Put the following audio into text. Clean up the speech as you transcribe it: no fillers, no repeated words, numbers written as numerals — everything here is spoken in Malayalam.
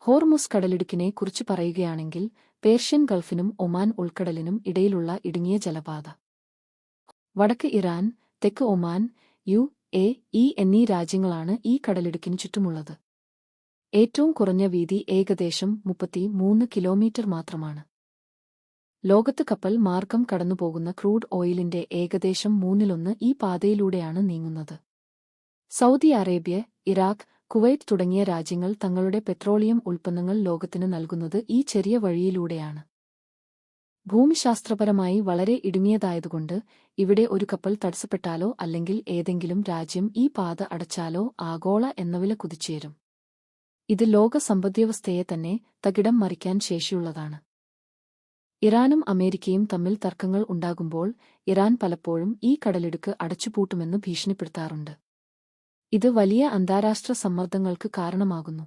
ഹോർമുസ് കടലിടുക്കിനെ കുറിച്ച് പറയുകയാണെങ്കിൽ പേർഷ്യൻ ഗൾഫിനും ഒമാൻ ഉൾക്കടലിനും ഇടയിലുള്ള ഇടുങ്ങിയ ജലപാത. വടക്ക് ഇറാൻ, തെക്ക് ഒമാൻ, യു.എ.ഇ എന്നീ രാജ്യങ്ങളാണ് ഈ കടലിടുക്കിനു ചുറ്റുമുള്ളത്. ഏറ്റവും കുറഞ്ഞ വീതി ഏകദേശം 33 കിലോമീറ്റർ മാത്രമാണ്. ലോകത്ത് കപ്പൽ മാർഗം കടന്നുപോകുന്ന ക്രൂഡ് ഓയിലിന്റെ ഏകദേശം മൂന്നിലൊന്ന് ഈ പാതയിലൂടെയാണ് നീങ്ങുന്നത്. സൗദി അറേബ്യ, ഇറാഖ്, കുവൈറ്റ് തുടങ്ങിയ രാജ്യങ്ങൾ തങ്ങളുടെ പെട്രോളിയം ഉൽപ്പന്നങ്ങൾ ലോകത്തിന് നൽകുന്നത് ഈ ചെറിയ വഴിയിലൂടെയാണ്. ഭൂമിശാസ്ത്രപരമായി വളരെ ഇടുങ്ങിയതായതുകൊണ്ട് ഇവിടെ ഒരു കപ്പൽ തടസ്സപ്പെട്ടാലോ അല്ലെങ്കിൽ ഏതെങ്കിലും രാജ്യം ഈ പാത അടച്ചാലോ ആഗോള എണ്ണവില കുതിച്ചുയരും. ഇത് ലോക സമ്പദ്വ്യവസ്ഥയെ തന്നെ തകിടം മറിക്കാൻ ശേഷിയുള്ളതാണ്. ഇറാനും അമേരിക്കയും തമ്മിൽ തർക്കങ്ങൾ ഉണ്ടാകുമ്പോൾ ഇറാൻ പലപ്പോഴും ഈ കടലിടുക്ക് അടച്ചുപൂട്ടുമെന്ന് ഭീഷണിപ്പെടുത്താറുണ്ട്. ഇത് വലിയ അന്താരാഷ്ട്ര സമ്മർദ്ദങ്ങൾക്ക് കാരണമാകുന്നു.